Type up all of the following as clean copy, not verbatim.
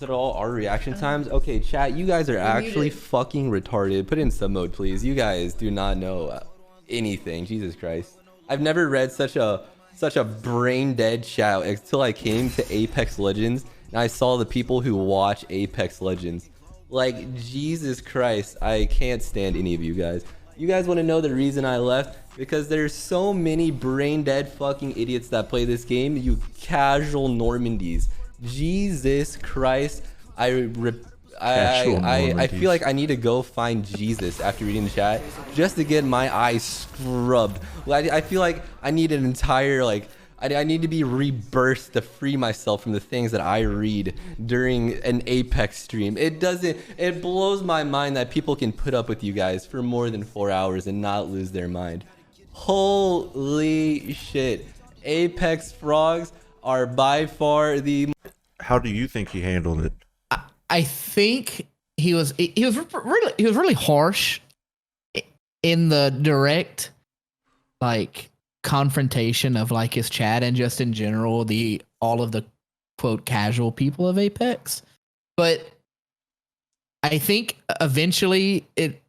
Is it all our reaction times? Okay, chat, you guys are actually muted. fucking retarded. Put in sub mode, please. You guys do not know anything. Jesus Christ. I've never read such a brain dead chat until I came to Apex Legends and I saw the people who watch Apex Legends. Like, Jesus Christ, I can't stand any of you guys. You guys want to know the reason I left? Because there's so many brain dead fucking idiots that play this game, you casual Normandies. Jesus Christ, Casual I feel Normandies. like I need to go find Jesus after reading the chat just to get my eyes scrubbed. I feel like I need an entire I need to be rebirthed to free myself from the things that I read during an Apex stream. It blows my mind that people can put up with you guys for more than 4 hours and not lose their mind. Holy shit. Apex frogs are by far the... How do you think he handled it? I think he was really harsh in the direct like confrontation of like his chat and just in general all of the quote casual people of Apex. But I think eventually it,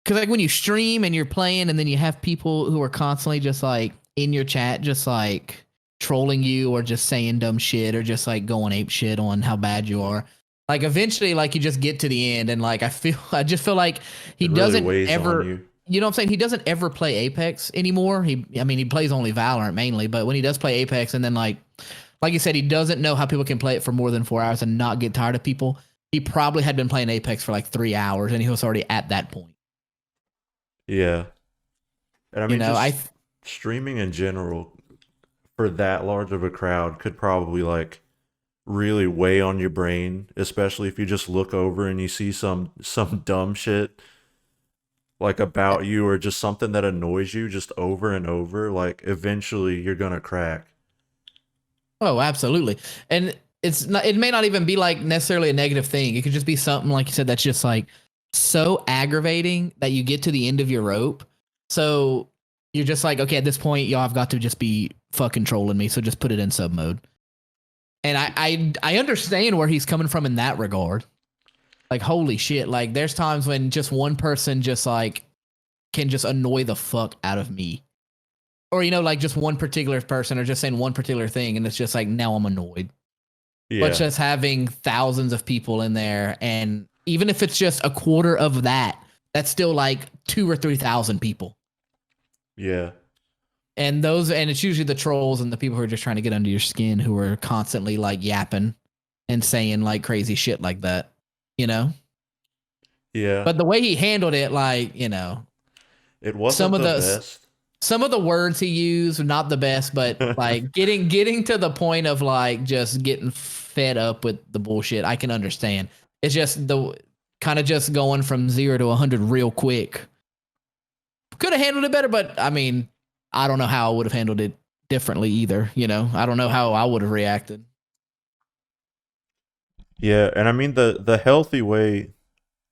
because like when you stream and you're playing and then you have people who are constantly just like in your chat just like trolling you or just saying dumb shit or just like going ape shit on how bad you are. Like eventually like you just get to the end and like I just feel like he It really doesn't weighs ever on you. You know what I'm saying? He doesn't ever play Apex anymore. He plays only Valorant mainly, but when he does play Apex and then like you said, he doesn't know how people can play it for more than 4 hours and not get tired of people. He probably had been playing Apex for like 3 hours and he was already at that point. Yeah. And I mean, You know, just streaming in general for that large of a crowd could probably like really weigh on your brain, especially if you just look over and you see some dumb shit like about you or just something that annoys you just over and over. Like eventually you're gonna crack. Oh, absolutely. And it may not even be like necessarily a negative thing. It could just be something like you said that's just like so aggravating that you get to the end of your rope. So you're just like, okay, at this point, y'all have got to just be fucking trolling me. So just put it in sub mode. And I understand where he's coming from in that regard. Like, holy shit. Like, there's times when just one person just like can just annoy the fuck out of me. Or, you know, like just one particular person or just saying one particular thing. And it's just like, now I'm annoyed. Yeah. But just having thousands of people in there. And even if it's just a quarter of that, that's still like 2,000 or 3,000 people. Yeah. And it's usually the trolls and the people who are just trying to get under your skin who are constantly like yapping and saying like crazy shit like that, you know? Yeah. But the way he handled it, like, you know, It wasn't the best. some of the words he used were not the best, but like getting to the point of like just getting fed up with the bullshit, I can understand. It's just the kind of just going from 0 to 100 real quick. Could have handled it better, but I mean, I don't know how I would have handled it differently either. You know, I don't know how I would have reacted. Yeah, and I mean the healthy way,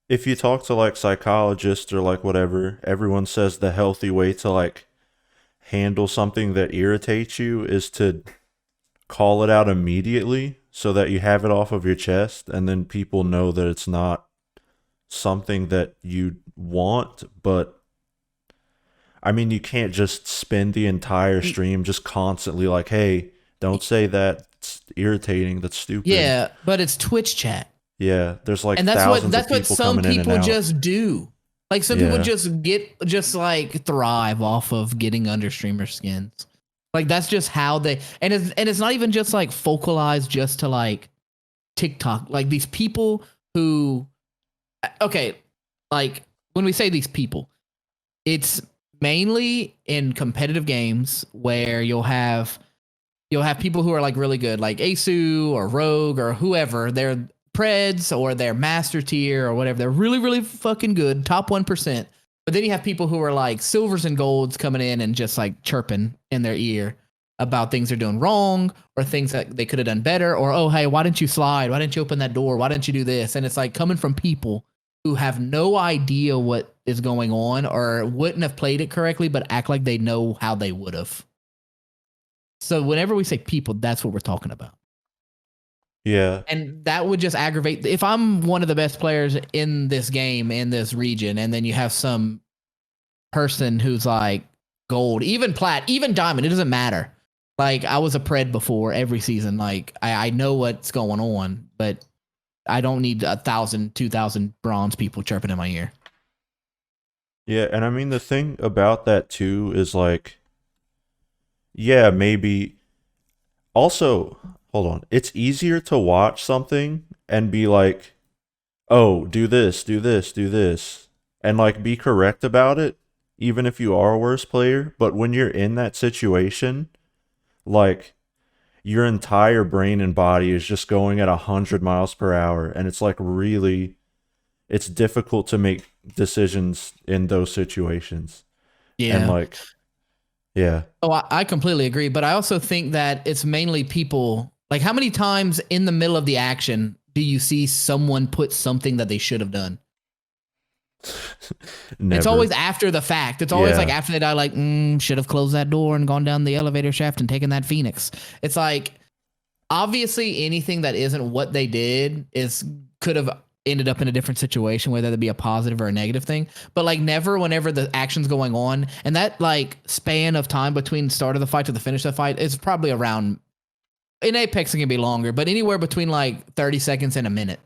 if you talk to like psychologists or like whatever, everyone says the healthy way to like handle something that irritates you is to call it out immediately so that you have it off of your chest and then people know that it's not something that you want. But I mean, you can't just spend the entire stream just constantly like, hey, don't say that. It's irritating. That's stupid. Yeah, but it's Twitch chat. Yeah, there's like And thousands of what people some coming in and people out. just do. Like some Yeah. people just like thrive off of getting under streamer skins. Like that's just how they and it's not even just like focalized just to like TikTok. Like these people who okay, like when we say these people, it's mainly in competitive games where you'll have people who are like really good, like ACEU or Rogue or whoever. They're Preds or they're Master Tier or whatever. They're really, really fucking good, top 1%. But then you have people who are like silvers and golds coming in and just like chirping in their ear about things they're doing wrong or things that they could have done better. Or, oh, hey, why didn't you slide? Why didn't you open that door? Why didn't you do this? And it's like coming from people who have no idea what is going on or wouldn't have played it correctly, but act like they know how they would have. So whenever we say people, that's what we're talking about. Yeah. And that would just aggravate. If I'm one of the best players in this game, in this region, and then you have some person who's like gold, even plat, even diamond, it doesn't matter. Like, I was a pred before every season. Like, I know what's going on, but I don't need 1,000, 2,000 bronze people chirping in my ear. Yeah, and I mean the thing about that too is like, yeah, maybe also, hold on. It's easier to watch something and be like, "Oh, do this, do this, do this." And like be correct about it even if you are a worse player, but when you're in that situation, like your entire brain and body is just going at 100 miles per hour, and it's like really, it's difficult to make decisions in those situations. And Yeah. like, yeah, Oh, I completely agree. But I also think that it's mainly people. Like, how many times in the middle of the action do you see someone put something that they should have done? It's never. always after the fact. It's always like Yeah, after they die, like, should have closed that door and gone down the elevator shaft and taken that Phoenix. It's like, obviously anything that isn't what they did is could have ended up in a different situation, whether that be a positive or a negative thing. But like, never whenever the action's going on, and that like span of time between the start of the fight to the finish of the fight is probably around, in Apex it can be longer, but anywhere between like 30 seconds and a minute.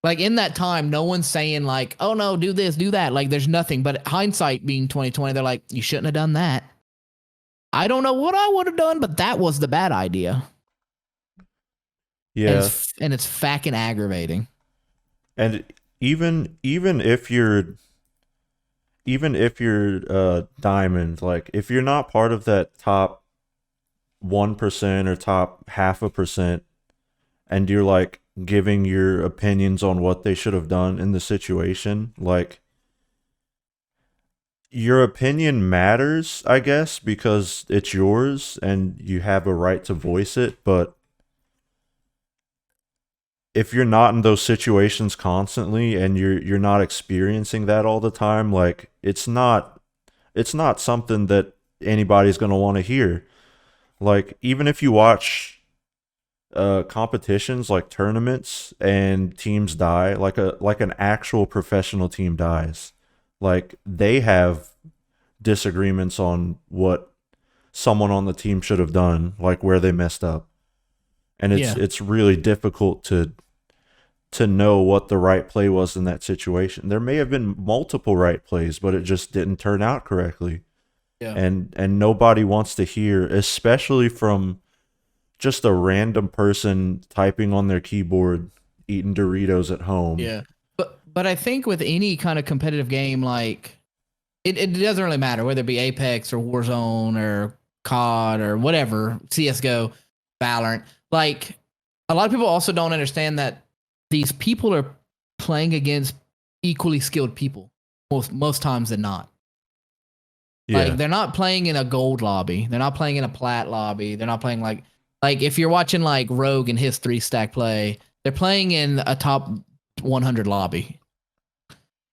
Like, in that time, no one's saying like, oh no, do this, do that. Like, there's nothing. But hindsight being 2020, they're like, you shouldn't have done that. I don't know what I would have done, but that was the bad idea. yeah. And it's fucking aggravating. And even if you're diamond, like if you're not part of that top 1% or top half a percent, and you're like giving your opinions on what they should have done in the situation, like your opinion matters, I guess, because it's yours and you have a right to voice it. But if you're not in those situations constantly and you're not experiencing that all the time, like it's not something that anybody's going to want to hear. Like even if you watch competitions like tournaments and teams die, like an actual professional team dies, like they have disagreements on what someone on the team should have done, like where they messed up. And it's Yeah. it's really difficult to know what the right play was in that situation. There may have been multiple right plays, but it just didn't turn out correctly. Yeah. And nobody wants to hear, especially from just a random person typing on their keyboard, eating Doritos at home. Yeah. But I think with any kind of competitive game, like it doesn't really matter whether it be Apex or Warzone or COD or whatever, CSGO, Valorant. Like, a lot of people also don't understand that these people are playing against equally skilled people most times than not. Yeah. Like, they're not playing in a gold lobby. They're not playing in a plat lobby. They're not playing like if you're watching like Rogue and his 3-stack play, they're playing in a top 100 lobby.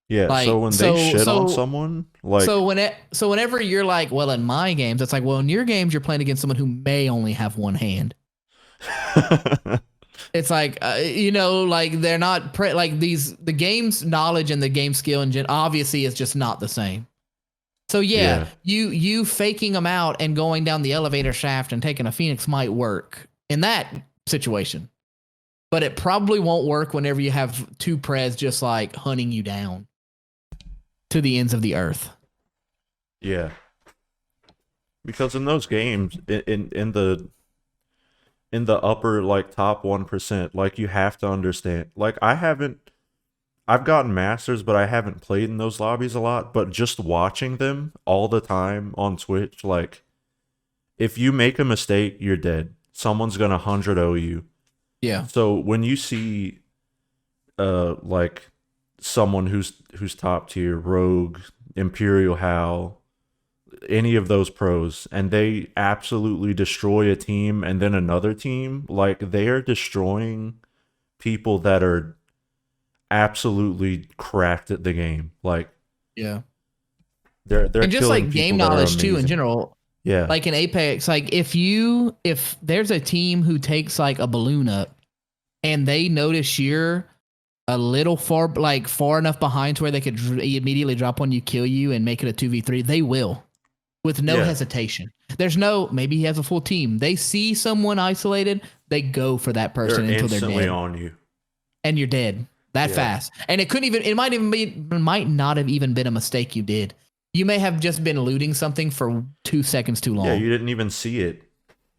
Yeah. Like, So when they shit on someone, like so whenever you're like, well, in my games, it's like, well, in your games, you're playing against someone who may only have one hand. It's like, like they're not like the game's knowledge and the game skill and obviously is just not the same. So yeah, you faking them out and going down the elevator shaft and taking a Phoenix might work in that situation, but it probably won't work whenever you have two prez just like hunting you down to the ends of the earth. Yeah. Because in those games, in the upper like top 1%, like you have to understand. Like I've gotten masters, but I haven't played in those lobbies a lot, but just watching them all the time on Twitch, like if you make a mistake, you're dead. Someone's going to 100-0 you. Yeah. So when you see like someone who's top tier, Rogue, Imperial Hal, any of those pros, and they absolutely destroy a team and then another team, like they are destroying people that are absolutely cracked at the game. Like Yeah. they're And just killing like game people that are knowledge too in amazing. general. Yeah. Like in Apex, like if there's a team who takes like a balloon up and they notice you're a little far enough behind to where they could immediately drop on you, kill you, and make it a 2v3, they will with no hesitation. There's no, maybe he has a full team. They see someone isolated, they go for that person They're until they're instantly dead. on you. And you're dead that fast. And it might not have even been a mistake you did. You may have just been looting something for 2 seconds too long. Yeah, you didn't even see it.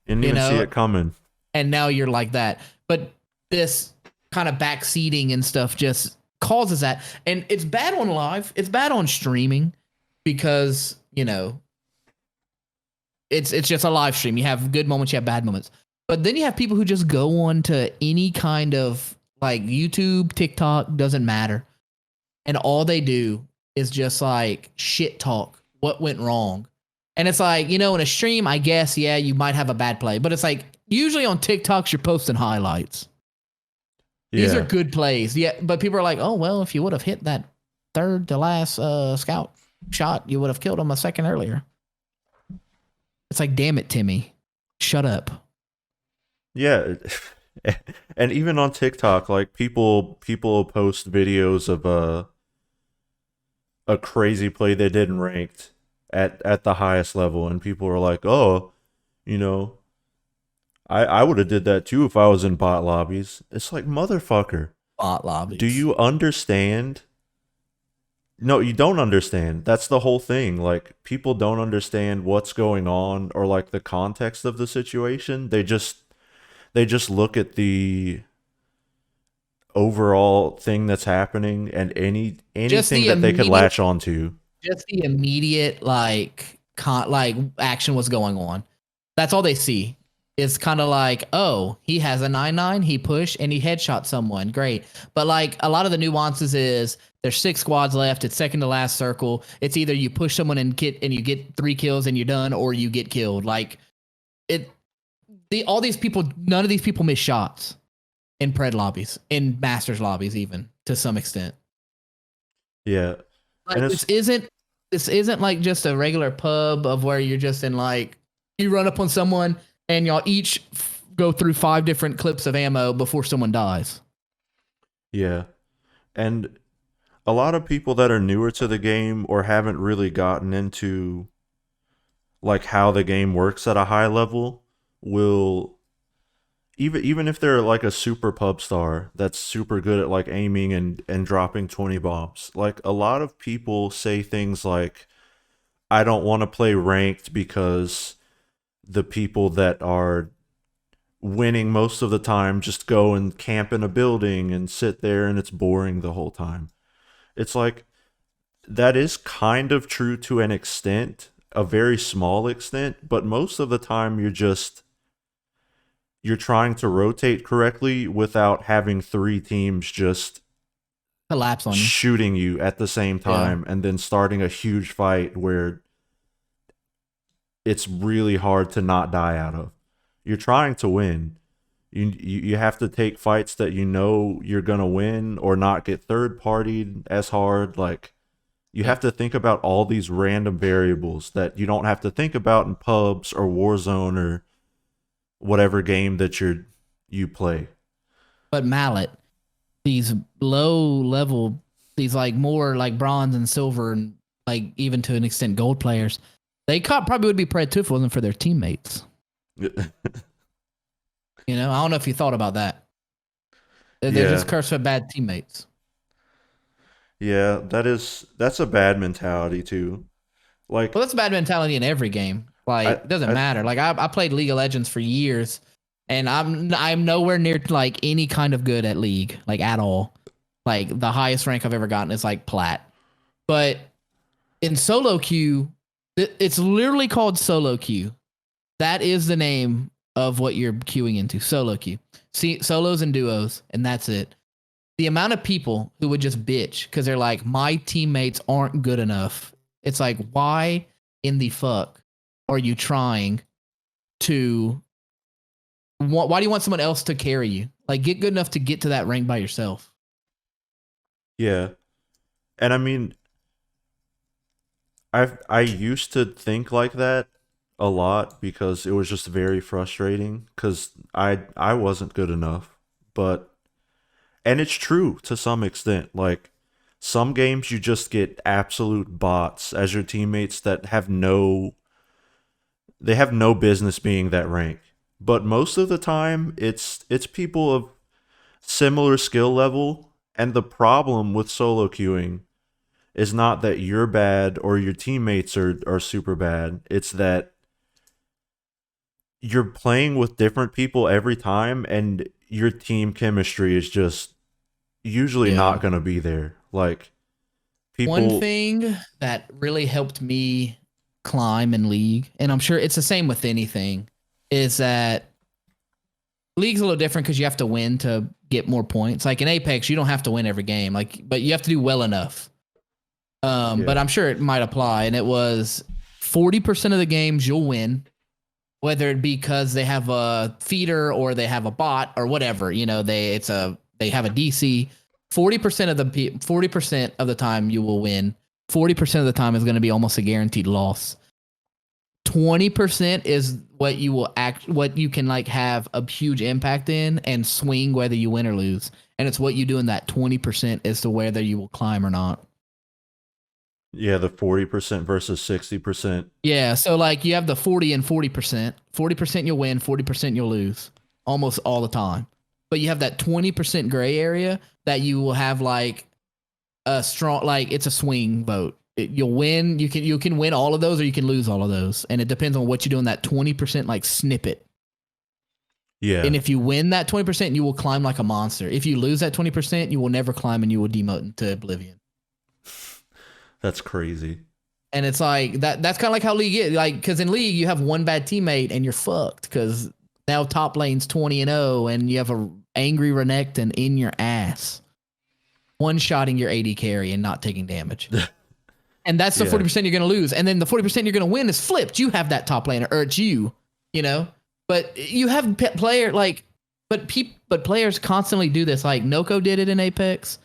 You didn't even see it coming. And now you're like that. But this kind of backseating and stuff just causes that. And it's bad on live. It's bad on streaming because, it's just a live stream. You have good moments, you have bad moments. But then you have people who just go on to any kind of like YouTube, TikTok, doesn't matter. And all they do is just like shit talk what went wrong. And it's like, in a stream, I guess, yeah, you might have a bad play. But it's like, usually on TikToks, you're posting highlights. Yeah. These are good plays. Yeah, but people are like, oh, well, if you would have hit that third to last scout shot, you would have killed him a second earlier. It's like, damn it, Timmy. Shut up. Yeah. And even on TikTok, like people post videos of a crazy play they did in ranked at the highest level, and people are like, oh, I would have did that too if I was in bot lobbies. It's like, motherfucker. Bot lobbies. Do you understand? No, you don't understand. That's the whole thing. Like, people don't understand what's going on or like the context of the situation. They just look at the overall thing that's happening and anything that they could latch onto. Just the immediate action was going on. That's all they see. It's kind of like, oh, he has a 9-9, he pushed and he headshot someone. Great. But like a lot of the nuances is there's 6 squads left. It's second to last circle. It's either you push someone and you get 3 kills and you're done, or you get killed. Like all these people, none of these people miss shots in pred lobbies, in masters lobbies, even to some extent. Yeah. Like this isn't like just a regular pub of where you're just in like, you run up on someone and y'all each go through 5 different clips of ammo before someone dies. Yeah. And a lot of people that are newer to the game or haven't really gotten into like how the game works at a high level will, even if they're like a super pub star that's super good at like aiming and dropping 20 bombs, like a lot of people say things like, I don't want to play ranked because the people that are winning most of the time just go and camp in a building and sit there and it's boring the whole time. It's like, that is kind of true to an extent, a very small extent, but most of the time you're trying to rotate correctly without having 3 teams just collapse on you, shooting you at the same time, and then starting a huge fight where it's really hard to not die out of. You're trying to win. You have to take fights that you're gonna win or not get third-partied as hard. Like, you have to think about all these random variables that you don't have to think about in pubs or Warzone or whatever game that you play. But Mallet, these low level, these like more like bronze and silver and like even to an extent gold players, they probably would be pred too if it wasn't for their teammates. I don't know if you thought about that. They're just cursed for bad teammates. Yeah, that's a bad mentality too. Like, well, that's a bad mentality in every game. Like, it doesn't matter. Like, I played League of Legends for years, and I'm nowhere near like any kind of good at League, like at all. Like, the highest rank I've ever gotten is like plat. But in solo queue, it's literally called solo queue. That is the name of what you're queuing into, solo queue. See, solos and duos, and that's it. The amount of people who would just bitch because they're like, my teammates aren't good enough. It's like, why in the fuck are you trying to? Why do you want someone else to carry you? Like, get good enough to get to that rank by yourself. Yeah, and I mean, I used to think like that a lot because it was just very frustrating because I wasn't good enough. But And it's true to some extent. Like, some games you just get absolute bots as your teammates that have no business being that rank. But most of the time it's people of similar skill level, and the problem with solo queuing is not that you're bad or your teammates are super bad. It's that you're playing with different people every time, and your team chemistry is just usually not going to be there. Like, One people. thing that really helped me climb in League, and I'm sure it's the same with anything, is that League's a little different because you have to win to get more points. Like in Apex, you don't have to win every game, but you have to do well enough. But I'm sure it might apply, and it was 40% of the games you'll win, whether it be because they have a feeder or they have a bot or whatever. You know, they have a DC. 40% of the time you will win. 40% of the time is going to be almost a guaranteed loss. 20% is what you can like have a huge impact in and swing whether you win or lose. And it's what you do in that 20% as to whether you will climb or not. Yeah, the 40% versus 60%. Yeah, so like you have the 40 and 40%. 40% you'll win, 40% you'll lose almost all the time. But you have that 20% gray area that you will have like a strong, like it's a swing vote. You'll win, you can win all of those or you can lose all of those. And it depends on what you do in that 20% like snippet. Yeah. And if you win that 20%, you will climb like a monster. If you lose that 20%, you will never climb and you will demote into oblivion. That's crazy. And it's like that's kind of like how League is. Like, because in League, you have one bad teammate and you're fucked because now top lane's 20-0 and you have a angry Renekton in your ass. One-shotting your AD carry and not taking damage. And that's the 40% you're going to lose. And then the 40% you're going to win is flipped. You have that top laner, or it's you know? But you have but players constantly do this. Like Noko did it in Apex.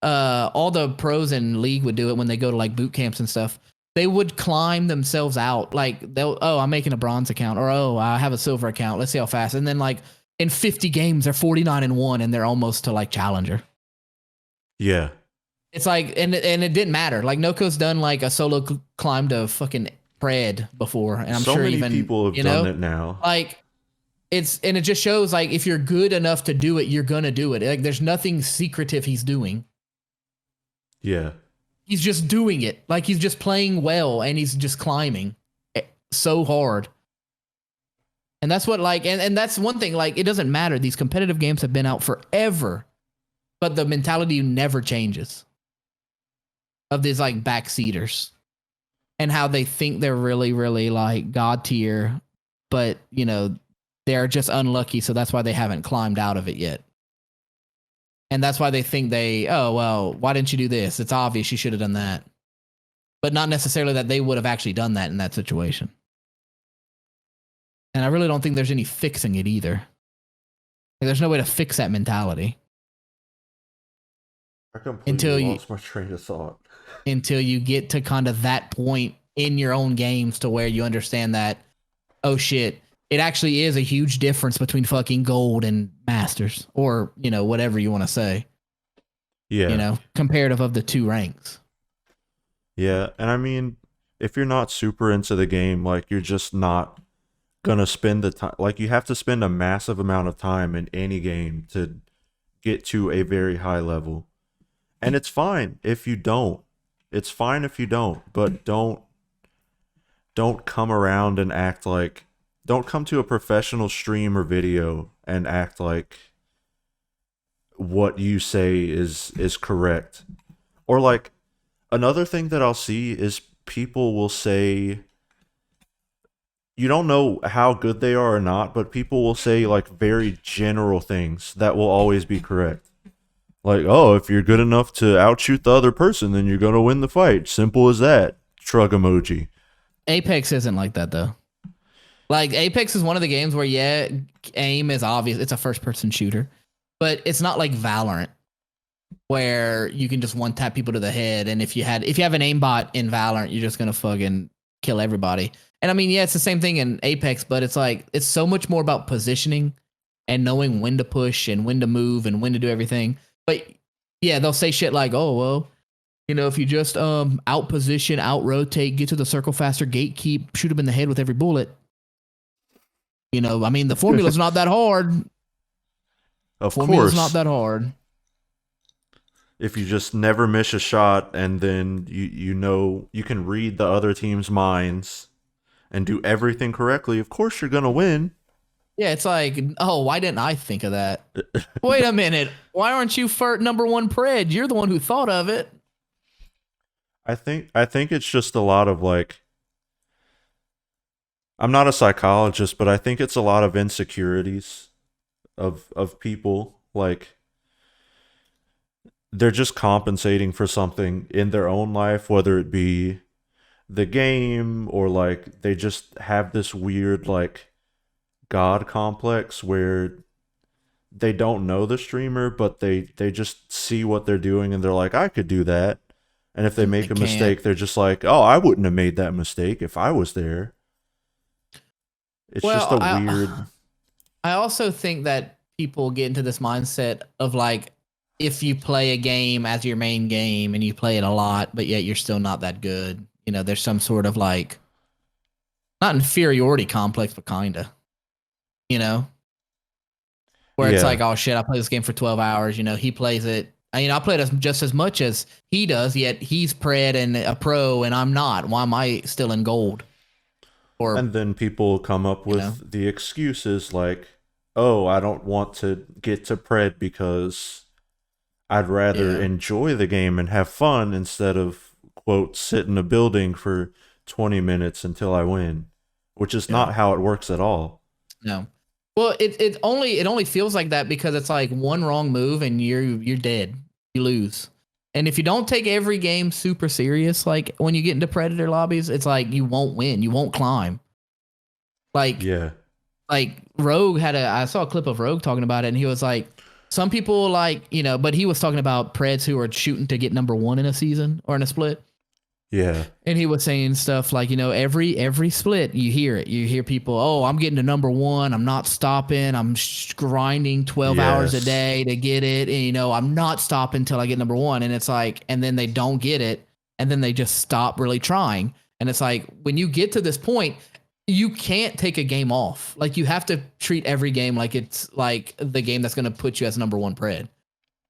All the pros in League would do it when they go to like boot camps and stuff. They would climb themselves out. Like I'm making a bronze account, or I have a silver account. Let's see how fast. And then like in 50 games, they're 49-1 and they're almost to like challenger. Yeah. It's like, and it didn't matter. Like Noko's done like a solo climb to fucking Pred before, and I'm so sure many even people have done it now. Like it just shows like if you're good enough to do it, you're gonna do it. Like there's nothing secretive he's doing. Yeah. He's just doing it. Like he's just playing well and he's just climbing so hard. And that's what like, and that's one thing, like it doesn't matter. These competitive games have been out forever, but the mentality never changes of these like backseaters and how they think they're really, really like God tier, but you know, they're just unlucky. So that's why they haven't climbed out of it yet. And that's why they think why didn't you do this? It's obvious you should have done that. But not necessarily that they would have actually done that in that situation. And I really don't think there's any fixing it either. Like, there's no way to fix that mentality. I completely lost my train of thought. Until you get to kind of that point in your own games to where you understand that, oh shit, it actually is a huge difference between fucking gold and masters, or, you know, whatever you want to say. Yeah. You know, comparative of the two ranks. Yeah. And I mean, if you're not super into the game, like you're just not going to spend the time, like you have to spend a massive amount of time in any game to get to a very high level. And it's fine if you don't. It's fine if you don't, but don't come around and act like, don't come to a professional stream or video and act like what you say is correct. Or like another thing that I'll see is people will say, you don't know how good they are or not, but people will say like very general things that will always be correct. Like, oh, if you're good enough to outshoot the other person, then you're going to win the fight. Simple as that. Shrug emoji. Apex isn't like that, though. Like, Apex is one of the games where, yeah, aim is obvious. It's a first-person shooter. But it's not like Valorant, where you can just one-tap people to the head. And if you have an aimbot in Valorant, you're just going to fucking kill everybody. And, I mean, yeah, it's the same thing in Apex, but it's like, it's so much more about positioning and knowing when to push and when to move and when to do everything. But yeah, they'll say shit like, "Oh well, you know, if you just out position, out rotate, get to the circle faster, gatekeep, shoot him in the head with every bullet." You know, I mean, the formula's not that hard. Of Formula's not course, that hard. if you just never miss a shot and then you know you can read the other team's minds and do everything correctly, of course you're gonna win. Yeah, it's like, oh, why didn't I think of that? Wait a minute. Why aren't you number one pred? You're the one who thought of it. I think it's just a lot of like, I'm not a psychologist, but I think it's a lot of insecurities of people, like they're just compensating for something in their own life, whether it be the game or like they just have this weird like god complex where they don't know the streamer, but they just see what they're doing and they're like, I could do that. And if they make a mistake, they're just like, oh, I wouldn't have made that mistake if I was there. It's just a weird. I also think that people get into this mindset of like, if you play a game as your main game and you play it a lot, but yet you're still not that good, you know, there's some sort of like, not inferiority complex, but kinda, you know, where it's Yeah. like, oh shit, I played this game for 12 hours. You know, he plays it. You know, I played just as much as he does, yet he's pred and a pro and I'm not. Why am I still in gold? Or, And then people come up you know, with the excuses like, oh, I don't want to get to pred because I'd rather yeah, enjoy the game and have fun instead of, quote, sit in a building for 20 minutes until I win, which is yeah, not how it works at all. no. Well, it only feels like that because it's like one wrong move and you're dead. You lose. And if you don't take every game super serious, like when you get into predator lobbies, it's like you won't win. You won't climb. Like Yeah. like Rogue I saw a clip of Rogue talking about it, and he was like, some people like, you know, but he was talking about Preds who are shooting to get number one in a season or in a split. Yeah. And he was saying stuff like, you know, every split you hear it. You hear people, oh, I'm getting to number one. I'm not stopping. I'm grinding 12 hours a Yes. day to get it. And, you know, I'm not stopping until I get number one. And it's like, and then they don't get it. And then they just stop really trying. And it's like, when you get to this point, you can't take a game off. Like you have to treat every game like it's like the game that's going to put you as number one pred.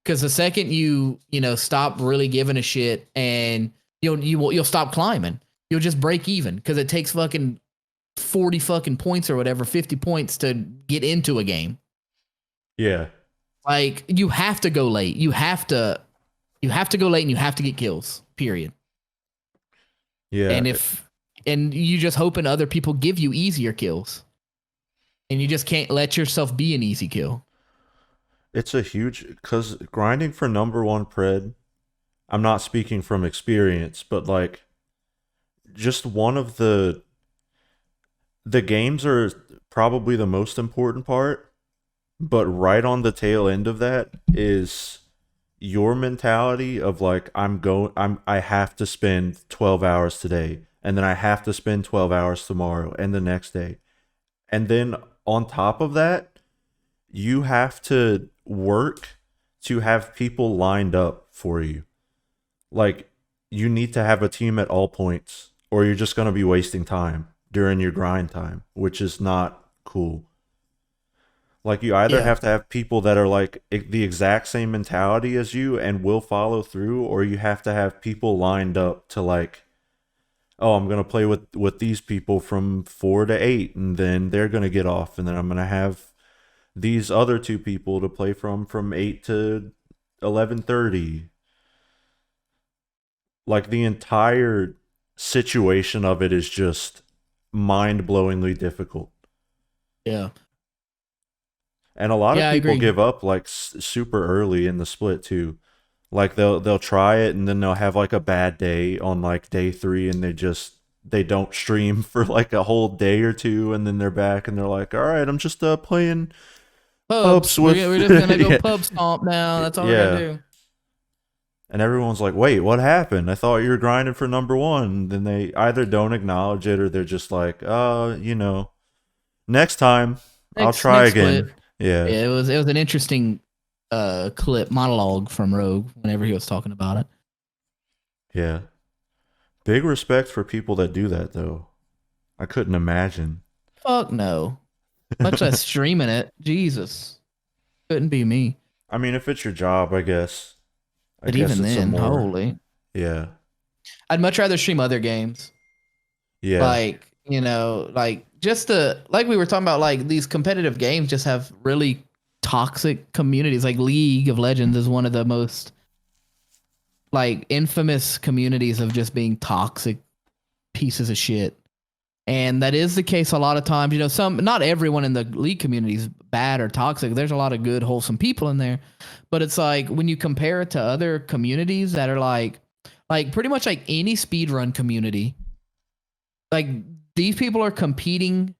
Because the second you know, stop really giving a shit and you'll stop climbing. You'll just break even because it takes fucking 40 fucking points or whatever, 50 points to get into a game. Yeah. Like you have to go late. You have to go late and you have to get kills. Period. Yeah. And you just hoping other people give you easier kills. And you just can't let yourself be an easy kill. It's a huge, because grinding for number one pred, I'm not speaking from experience, but like just one of the games are probably the most important part, but right on the tail end of that is your mentality of like, I have to spend 12 hours today, and then I have to spend 12 hours tomorrow and the next day. And then on top of that, you have to work to have people lined up for you. Like, you need to have a team at all points, or you're just going to be wasting time during your grind time, which is not cool. Like, you either have to have people that are like the exact same mentality as you and will follow through, or you have to have people lined up to like, oh, I'm going to play with these people from 4 to 8, and then they're going to get off, and then I'm going to have these other two people to play from 8 to 11:30. Like the entire situation of it is just mind-blowingly difficult. Yeah. And a lot of I people agree. give up like super early in the split too. Like they'll try it and then they'll have like a bad day on like day 3, and they don't stream for like a whole day or two, and then they're back and they're like, all right, I'm just playing Pubs. with We're just gonna go yeah. pub stomp now. That's all we're Yeah. gonna do. And everyone's like, wait, what happened? I thought you were grinding for number one. And then they either don't acknowledge it, or they're just like, you know, next time I'll try Next again. split. Yeah. Yeah, it was an interesting clip monologue from Rogue whenever he was talking about it. Yeah. Big respect for people that do that though. I couldn't imagine. Fuck no. Much less streaming it. Jesus. Couldn't be me. I mean, if it's your job, I guess. I But guess even it's a then, more. holy. Yeah. I'd much rather stream other games. Yeah. Like, you know, like just like we were talking about, like these competitive games just have really toxic communities. Like League of Legends is one of the most like infamous communities of just being toxic pieces of shit. And that is the case a lot of times. You know, not everyone in the League community is bad or toxic. There's a lot of good, wholesome people in there. But it's like when you compare it to other communities that are like pretty much like any speedrun community, like these people are competing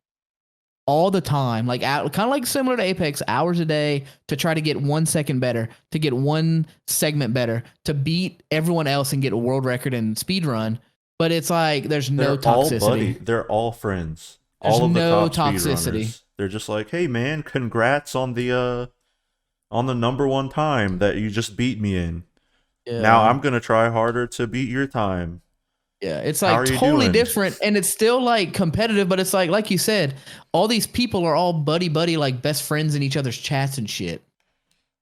all the time, like kind of like similar to Apex, hours a day to try to get 1 second better, to get one segment better, to beat everyone else and get a world record in speedrun. But it's like there's no toxicity. They're all friends. There's All of the no top toxicity. speedrunners. They're just like, hey man, congrats on the number one time that you just beat me in. Yeah. Now I'm gonna try harder to beat your time. Yeah, it's How like are you totally doing? different, and it's still like competitive, but it's like you said, all these people are all buddy, like best friends in each other's chats and shit.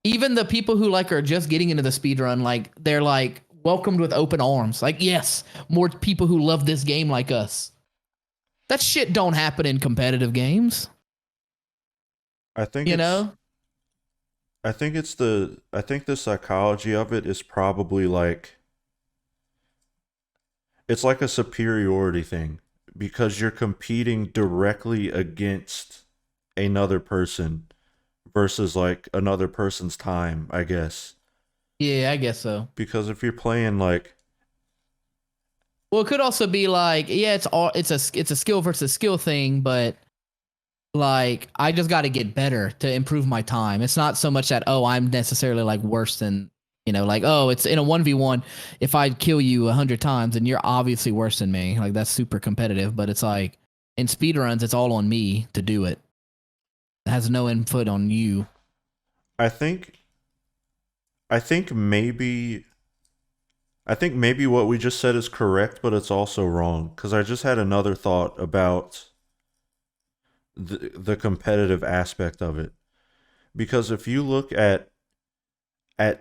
Even the people who like are just getting into the speedrun, like they're like welcomed with open arms. Like, yes, more people who love this game like us. That shit don't happen in competitive games. I think You it's know? I think the psychology of it is probably like it's like a superiority thing because you're competing directly against another person versus like another person's time, I guess. Yeah, I guess so. Because if you're playing like Well, it could also be like, yeah, it's a skill versus skill thing, but like I just got to get better to improve my time. It's not so much that I'm necessarily like worse than, you know, like it's in a 1v1 if I kill you 100 times and you're obviously worse than me. Like that's super competitive, but it's like in speedruns it's all on me to do it. It has no input on you. I think I think maybe I think maybe what we just said is correct, but it's also wrong cuz I just had another thought about the competitive aspect of it. Because if you look at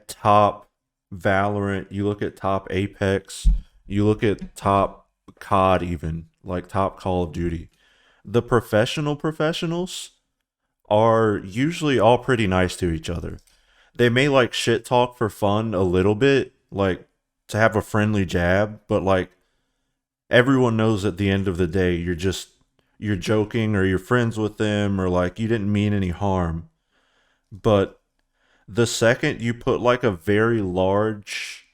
top Valorant, you look at top Apex, you look at top COD even, like top Call of Duty. The professionals are usually all pretty nice to each other. They may like shit talk for fun a little bit, like to have a friendly jab, but like everyone knows at the end of the day you're joking or you're friends with them or like you didn't mean any harm. But the second you put like a very large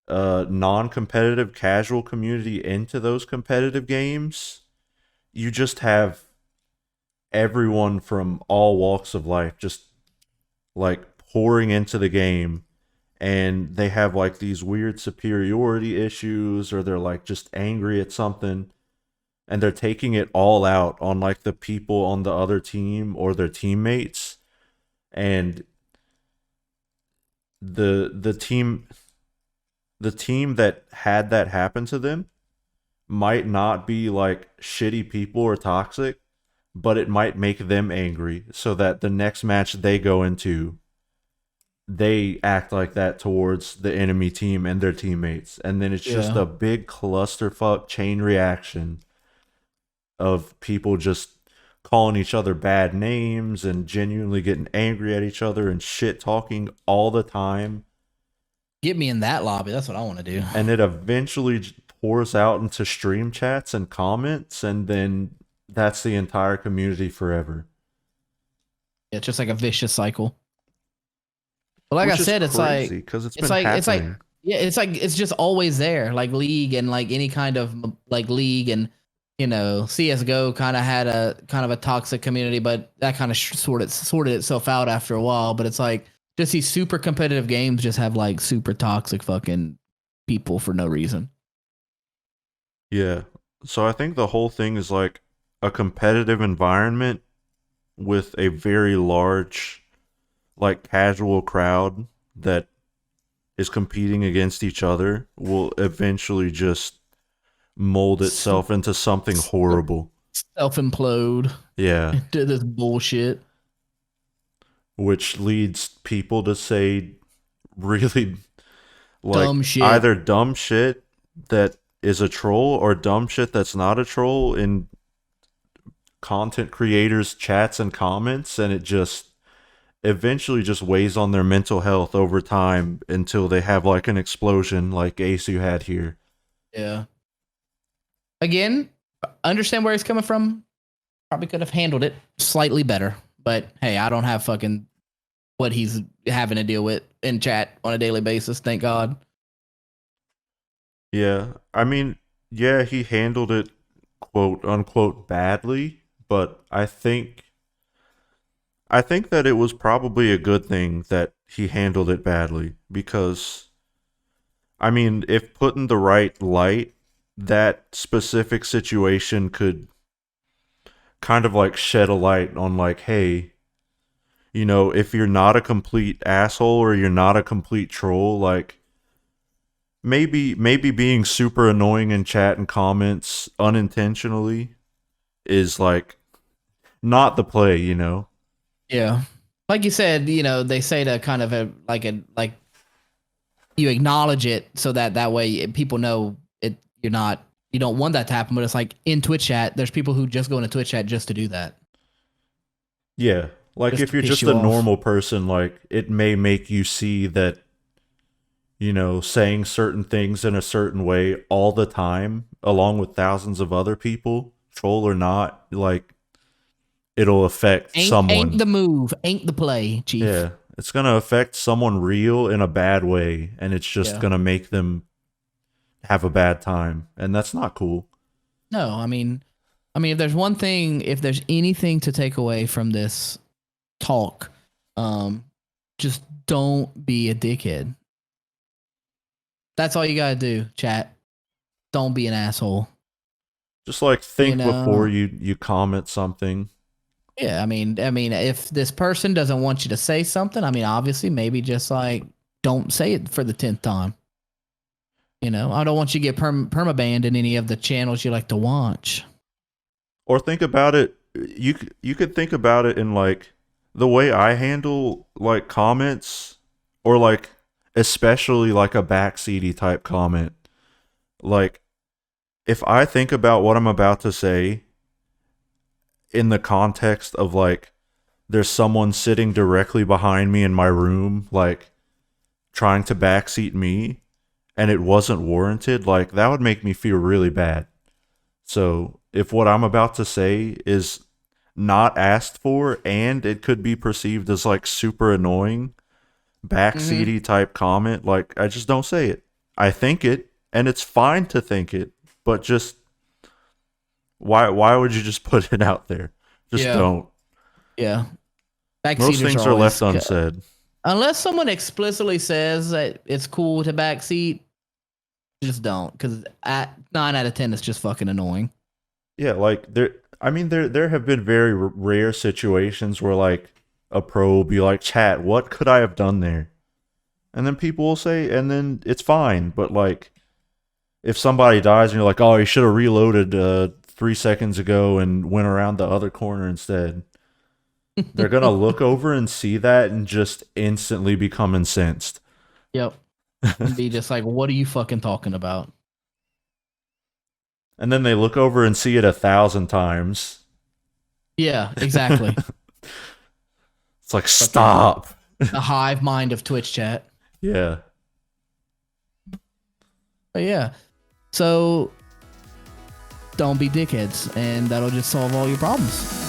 non-competitive casual community into those competitive games, you just have everyone from all walks of life just like pouring into the game, and they have like these weird superiority issues or they're like just angry at something and they're taking it all out on like the people on the other team or their teammates. And the team that had that happen to them might not be like shitty people or toxic, but it might make them angry so that the next match they go into, they act like that towards the enemy team and their teammates. And then it's just a big clusterfuck chain reaction of people just calling each other bad names and genuinely getting angry at each other and shit talking all the time. Get me in that lobby. That's what I want to do. And it eventually pours out into stream chats and comments, and then that's the entire community forever. Yeah, it's just like a vicious cycle. But like Which I said, is it's crazy like because it's been happening. yeah, it's just always there. Like League and like any kind of like League and, you know, CS:GO kind of had a kind of a toxic community, but that kind of sorted itself out after a while. But it's like just these super competitive games just have like super toxic fucking people for no reason. Yeah. So I think the whole thing is like a competitive environment with a very large like casual crowd that is competing against each other will eventually just mold itself into something horrible. Self implode Yeah. into this bullshit. Which leads people to say really like Dumb shit. either dumb shit that is a troll or dumb shit that's not a troll in content creators' chats and comments, and it just eventually just weighs on their mental health over time until they have like an explosion like ACEU had here. Yeah. Again, understand where he's coming from. Probably could have handled it slightly better. But hey, I don't have fucking what he's having to deal with in chat on a daily basis, thank God. Yeah. I mean, yeah, he handled it quote unquote badly, but I think that it was probably a good thing that he handled it badly because I mean, if put in the right light, that specific situation could kind of like shed a light on like, hey, you know, if you're not a complete asshole or you're not a complete troll, like maybe being super annoying in chat and comments unintentionally is like not the play, you know. Yeah. Like you said, you know, they say to kind of like you acknowledge it so that way people know it. You don't want that to happen, but it's like in Twitch chat, there's people who just go into Twitch chat just to do that. Yeah. Like Just if to you're piss just you a off. normal person, like it may make you see that, you know, saying certain things in a certain way all the time, along with thousands of other people, troll or not, like it'll affect Ain't someone. the move, ain't the play, Chief. Yeah. It's gonna affect someone real in a bad way, and it's just Yeah. gonna make them have a bad time. And that's not cool. No, I mean, if there's one thing, if there's anything to take away from this talk, just don't be a dickhead. That's all you gotta do, chat. Don't be an asshole. Just like think You know? before you comment something. Yeah, I mean, if this person doesn't want you to say something, I mean, obviously, maybe just like don't say it for the 10th time. You know, I don't want you to get permabanned in any of the channels you like to watch. Or think about it. You could think about it in like the way I handle like comments, or like especially like a backseaty type comment. Like if I think about what I'm about to say in the context of like there's someone sitting directly behind me in my room, like trying to backseat me, and it wasn't warranted, like that would make me feel really bad. So if what I'm about to say is not asked for and it could be perceived as like super annoying, backseaty type comment, like I just don't say it. I think it, and it's fine to think it, but just why would you just put it out there? Just don't. Yeah. Most things are left unsaid. Unless someone explicitly says that it's cool to backseat, just don't. Because at 9 out of 10, it's just fucking annoying. Yeah, like there have been very rare situations where like a pro will be like, "Chat, what could I have done there?" And then people will say, and then it's fine. But like, if somebody dies and you're like, "Oh, you should have reloaded 3 seconds ago and went around the other corner instead," they're gonna look over and see that and just instantly become incensed. Yep. And be just like, what are you fucking talking about? And then they look over and see it 1,000 times. Yeah, exactly. It's like, stop. The hive mind of Twitch chat. Yeah. But yeah. So don't be dickheads, and that'll just solve all your problems.